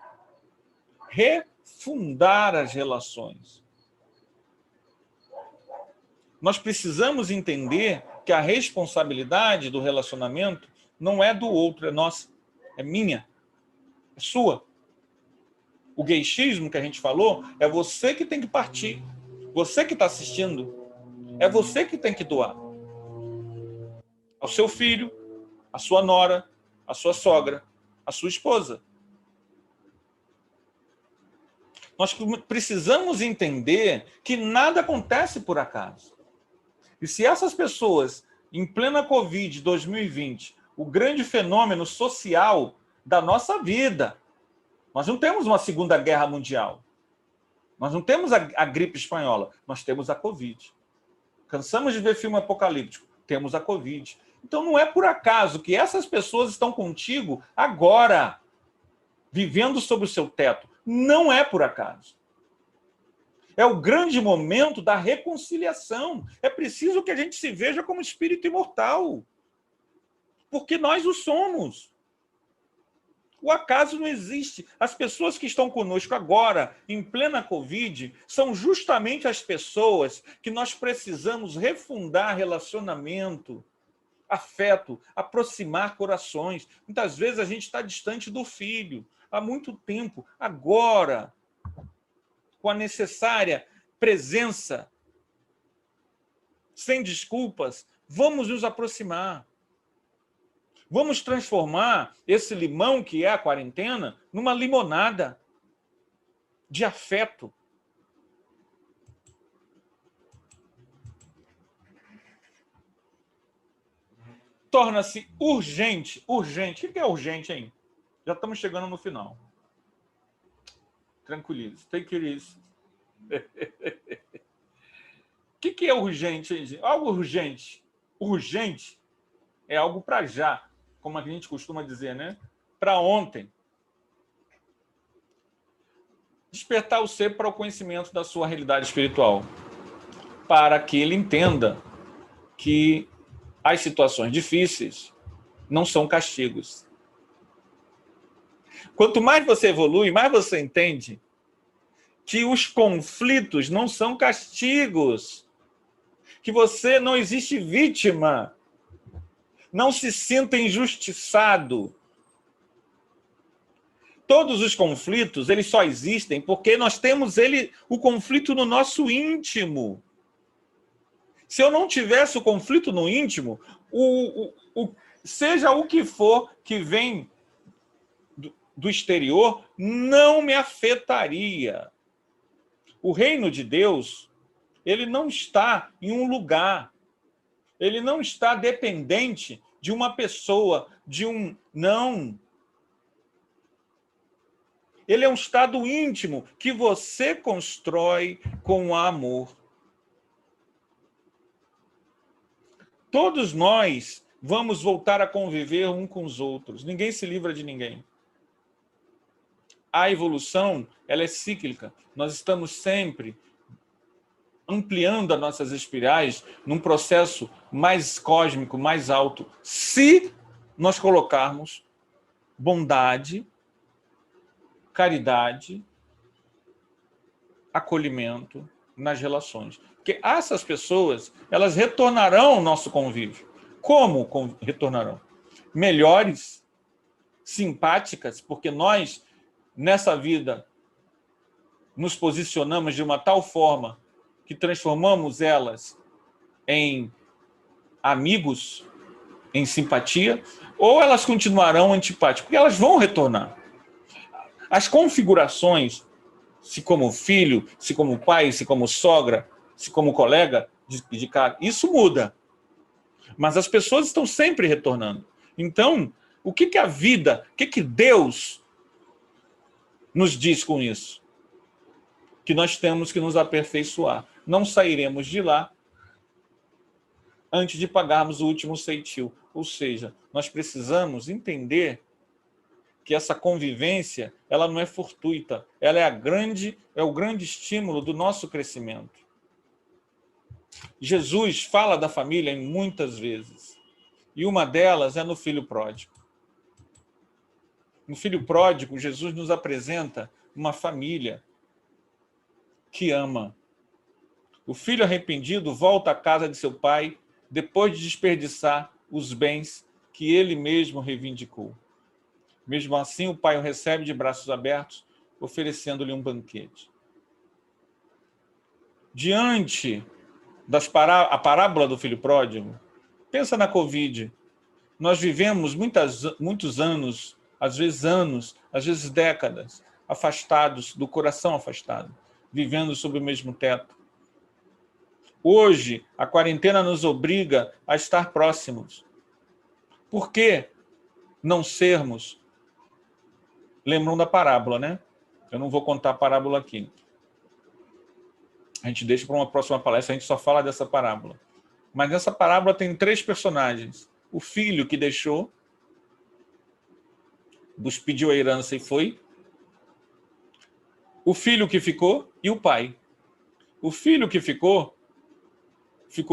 A: refundar as relações. Nós precisamos entender que a responsabilidade do relacionamento não é do outro, é nossa, é minha, é sua. O gaychismo que a gente falou é você que tem que partir, você que está assistindo, é você que tem que doar. Ao seu filho, à sua nora, à sua sogra, à sua esposa. Nós precisamos entender que nada acontece por acaso. E se essas pessoas, em plena Covid 2020, o grande fenômeno social da nossa vida, nós não temos uma Segunda Guerra Mundial, nós não temos a gripe espanhola, nós temos a Covid. Cansamos de ver filme apocalíptico, temos a Covid. Então não é por acaso que essas pessoas estão contigo agora, vivendo sob o seu teto. Não é por acaso. É o grande momento da reconciliação. É preciso que a gente se veja como espírito imortal. Porque nós o somos. O acaso não existe. As pessoas que estão conosco agora, em plena Covid, são justamente as pessoas que nós precisamos refundar relacionamento, afeto, aproximar corações. Muitas vezes a gente está distante do filho há muito tempo. Agora, com a necessária presença, sem desculpas, vamos nos aproximar. Vamos transformar esse limão que é a quarentena numa limonada de afeto. Torna-se urgente. Urgente. O que é urgente, hein? Já estamos chegando no final. Tranquilize. Take it easy. O que é urgente, hein? Algo urgente. Urgente é algo para já, como a gente costuma dizer, né? Para ontem. Despertar o ser para o conhecimento da sua realidade espiritual, para que ele entenda que as situações difíceis não são castigos. Quanto mais você evolui, mais você entende que os conflitos não são castigos, que você não existe vítima, não se sinta injustiçado. Todos os conflitos, eles só existem porque nós temos o conflito no nosso íntimo. Se eu não tivesse o conflito no íntimo, seja o que for que vem do exterior, não me afetaria. O reino de Deus, ele não está em um lugar, ele não está dependente de uma pessoa, não. Ele é um estado íntimo que você constrói com amor. Todos nós Vamos voltar a conviver um com os outros. Ninguém se livra de ninguém. A evolução, ela é cíclica. Nós estamos sempre ampliando as nossas espirais num processo mais cósmico, mais alto, se nós colocarmos bondade, caridade, acolhimento nas relações. Porque essas pessoas, elas retornarão ao nosso convívio. Como retornarão? Melhores, simpáticas, porque nós, nessa vida, nos posicionamos de uma tal forma que transformamos elas em amigos, em simpatia, ou elas continuarão antipáticas, porque elas vão retornar. As configurações, se como filho, se como pai, se como sogra, se como colega de casa, isso muda. Mas as pessoas estão sempre retornando. Então, o que a vida, o que Deus nos diz com isso? Que nós temos que nos aperfeiçoar. Não sairemos de lá antes de pagarmos o último ceitil. Ou seja, nós precisamos entender que essa convivência, ela não é fortuita, ela é o grande estímulo do nosso crescimento. Jesus fala da família em muitas vezes, e uma delas é no filho pródigo. No filho pródigo, Jesus nos apresenta uma família que ama. O filho arrependido volta à casa de seu pai depois de desperdiçar os bens que ele mesmo reivindicou. Mesmo assim, o pai o recebe de braços abertos, oferecendo-lhe um banquete. Diante a parábola do filho pródigo, pensa na Covid. Nós vivemos muitos anos, às vezes décadas, afastados, do coração afastado, vivendo sob o mesmo teto. Hoje, a quarentena nos obriga a estar próximos. Por que não sermos? Lembram da parábola, né? Eu não vou contar a parábola aqui. A gente deixa para uma próxima palestra, a gente só fala dessa parábola. Mas nessa parábola tem 3 personagens. O filho que deixou, pediu a herança e foi. O filho que ficou e o pai. O filho que ficou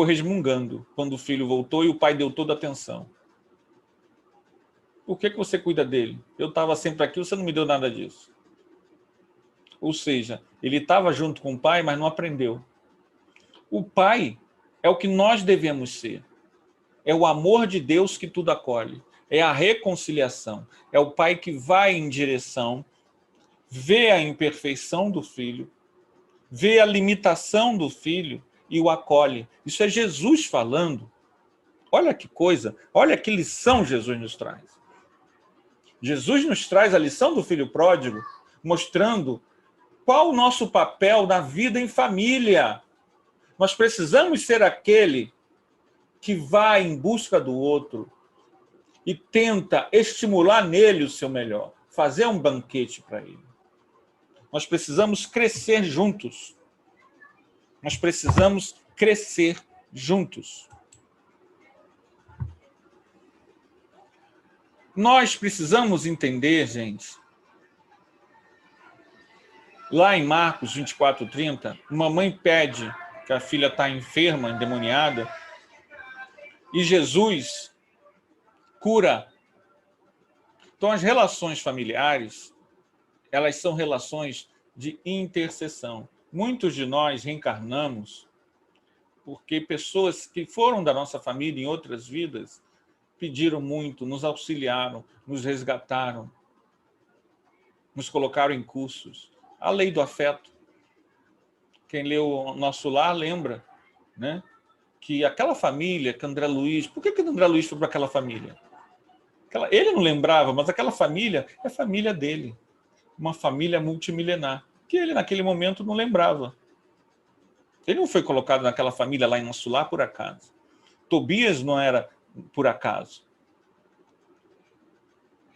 A: resmungando quando o filho voltou e o pai deu toda a atenção. Por que você cuida dele? Eu estava sempre aqui, você não me deu nada disso. Ou seja, ele estava junto com o pai, mas não aprendeu. O pai é o que nós devemos ser. É o amor de Deus que tudo acolhe. É a reconciliação. É o pai que vai em direção, vê a imperfeição do filho, vê a limitação do filho e o acolhe. Isso é Jesus falando. Olha que coisa, olha que lição Jesus nos traz. Jesus nos traz a lição do filho pródigo, mostrando qual o nosso papel na vida em família. Nós precisamos ser aquele que vai em busca do outro e tenta estimular nele o seu melhor, fazer um banquete para ele. Nós precisamos crescer juntos. Nós precisamos crescer juntos. Nós precisamos entender, gente, lá em Marcos 24:30, uma mãe pede que a filha está enferma, endemoniada, e Jesus cura. Então, as relações familiares, elas são relações de intercessão. Muitos de nós reencarnamos porque pessoas que foram da nossa família em outras vidas pediram muito, nos auxiliaram, nos resgataram, nos colocaram em cursos. A lei do afeto. Quem leu o Nosso Lar lembra, né? Que aquela família, que André Luiz... Por que André Luiz foi para aquela família? Ele não lembrava, mas aquela família é família dele. Uma família multimilenar, que ele naquele momento não lembrava. Ele não foi colocado naquela família lá em Nosso Lar por acaso. Tobias não era por acaso.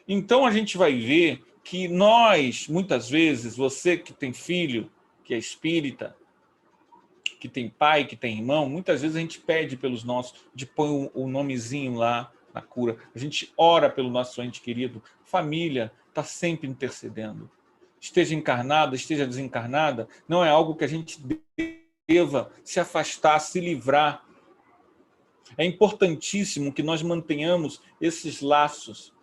A: Então a gente vai ver que nós, muitas vezes, você que tem filho, que é espírita, que tem pai, que tem irmão, muitas vezes a gente pede pelos nossos, de põe o nomezinho lá, na cura. A gente ora pelo nosso ente querido. Família está sempre intercedendo. Esteja encarnada, esteja desencarnada, não é algo que a gente deva se afastar, se livrar. É importantíssimo que nós mantenhamos esses laços.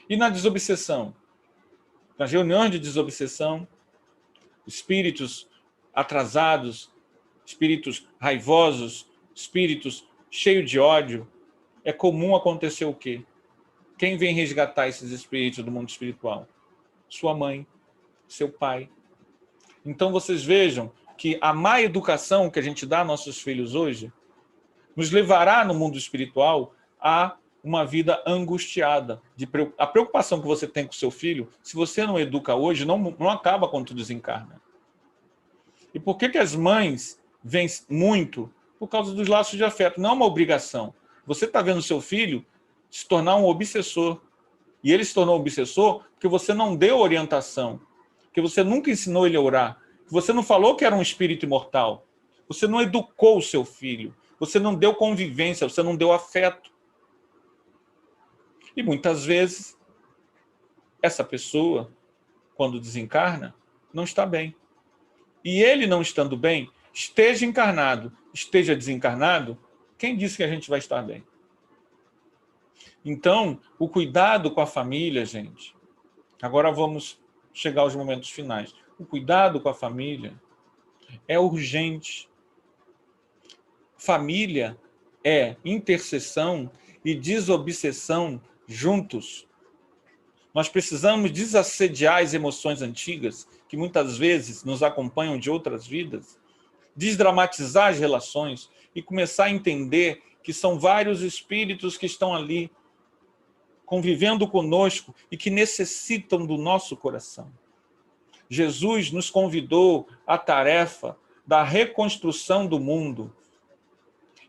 A: E na desobsessão? Nas reuniões de desobsessão, espíritos atrasados, espíritos raivosos, espíritos cheios de ódio, é comum acontecer o quê? Quem vem resgatar esses espíritos do mundo espiritual? Sua mãe, seu pai. Então vocês vejam que a má educação que a gente dá a nossos filhos hoje nos levará no mundo espiritual a uma vida angustiada. A preocupação que você tem com seu filho, se você não educa hoje, não acaba quando tu desencarna. E por que as mães vêm muito? Por causa dos laços de afeto. Não é uma obrigação. Você está vendo seu filho se tornar um obsessor. E ele se tornou obsessor porque você não deu orientação, porque você nunca ensinou ele a orar, que você não falou que era um espírito imortal, você não educou o seu filho, você não deu convivência, você não deu afeto. E muitas vezes, essa pessoa, quando desencarna, não está bem. E ele não estando bem, esteja encarnado, esteja desencarnado, quem disse que a gente vai estar bem? Então, o cuidado com a família, gente. Agora vamos chegar aos momentos finais. O cuidado com a família é urgente. Família é intercessão e desobsessão juntos. Nós precisamos desassediar as emoções antigas, que muitas vezes nos acompanham de outras vidas, desdramatizar as relações e começar a entender que são vários espíritos que estão ali convivendo conosco e que necessitam do nosso coração. Jesus nos convidou à tarefa da reconstrução do mundo.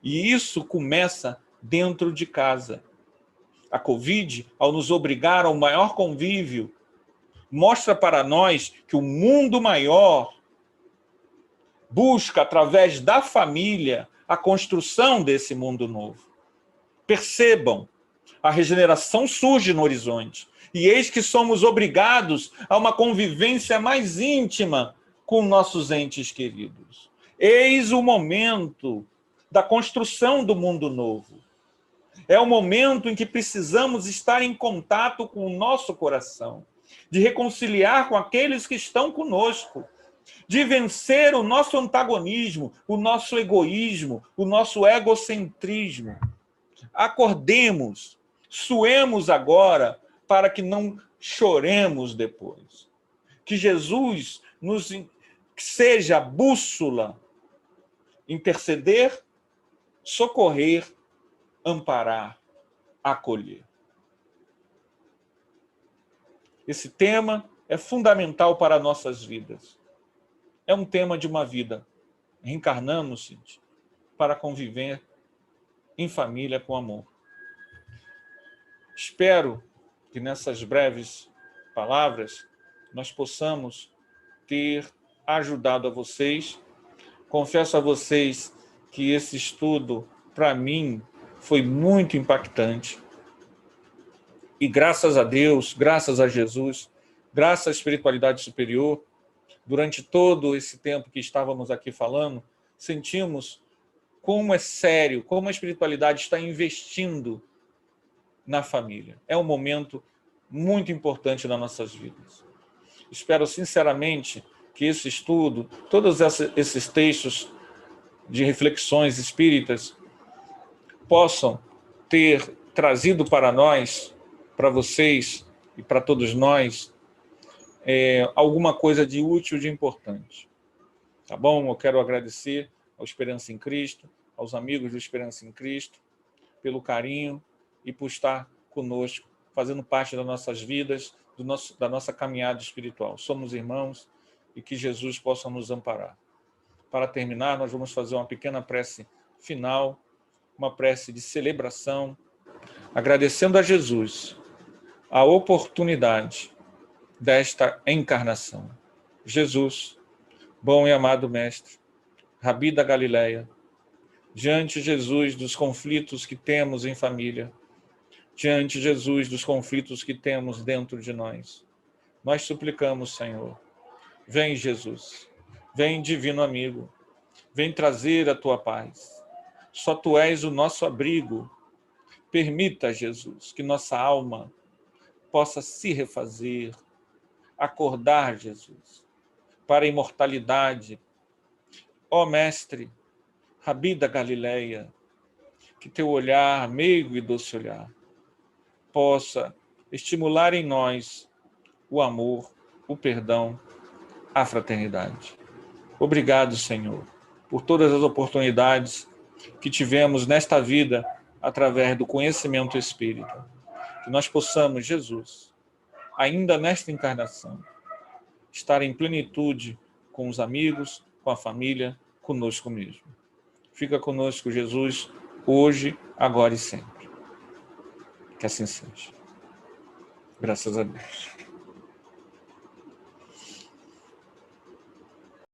A: E isso começa dentro de casa. A Covid, ao nos obrigar ao maior convívio, mostra para nós que o mundo maior busca, através da família, a construção desse mundo novo. Percebam, a regeneração surge no horizonte. E eis que somos obrigados a uma convivência mais íntima com nossos entes queridos. Eis o momento da construção do mundo novo. É o momento em que precisamos estar em contato com o nosso coração, de reconciliar com aqueles que estão conosco, de vencer o nosso antagonismo, o nosso egoísmo, o nosso egocentrismo. Acordemos, suemos agora para que não choremos depois. Que Jesus nos seja a bússola, interceder, socorrer, amparar, acolher. Esse tema é fundamental para nossas vidas. É um tema de uma vida. Reencarnamos, para conviver em família com amor. Espero que nessas breves palavras nós possamos ter ajudado a vocês. Confesso a vocês que esse estudo, para mim, foi muito impactante. E graças a Deus, graças a Jesus, graças à espiritualidade superior, durante todo esse tempo que estávamos aqui falando, sentimos como é sério, como a espiritualidade está investindo na família. É um momento muito importante nas nossas vidas. Espero sinceramente que esse estudo, todos esses textos de reflexões espíritas, possam ter trazido para nós, para vocês e para todos nós, alguma coisa de útil, de importante. Tá bom? Eu quero agradecer ao Esperança em Cristo, aos amigos do Esperança em Cristo, pelo carinho e por estar conosco, fazendo parte das nossas vidas, da nossa caminhada espiritual. Somos irmãos e que Jesus possa nos amparar. Para terminar, nós vamos fazer uma pequena prece final, uma prece de celebração, agradecendo a Jesus a oportunidade desta encarnação. Jesus, bom e amado Mestre, Rabi da Galileia, diante, Jesus, dos conflitos que temos em família, diante, Jesus, dos conflitos que temos dentro de nós. Nós suplicamos, Senhor, vem, Jesus, vem, divino amigo, vem trazer a tua paz. Só tu és o nosso abrigo. Permita, Jesus, que nossa alma possa se refazer, acordar, Jesus, para a imortalidade. Ó Mestre, Rabi da Galileia, que teu olhar, meigo e doce olhar, possa estimular em nós o amor, o perdão, a fraternidade. Obrigado, Senhor, por todas as oportunidades que tivemos nesta vida através do conhecimento espírita. Que nós possamos, Jesus, ainda nesta encarnação, estar em plenitude com os amigos, com a família, conosco mesmo. Fica conosco, Jesus, hoje, agora e sempre. Que assim seja. Graças a Deus.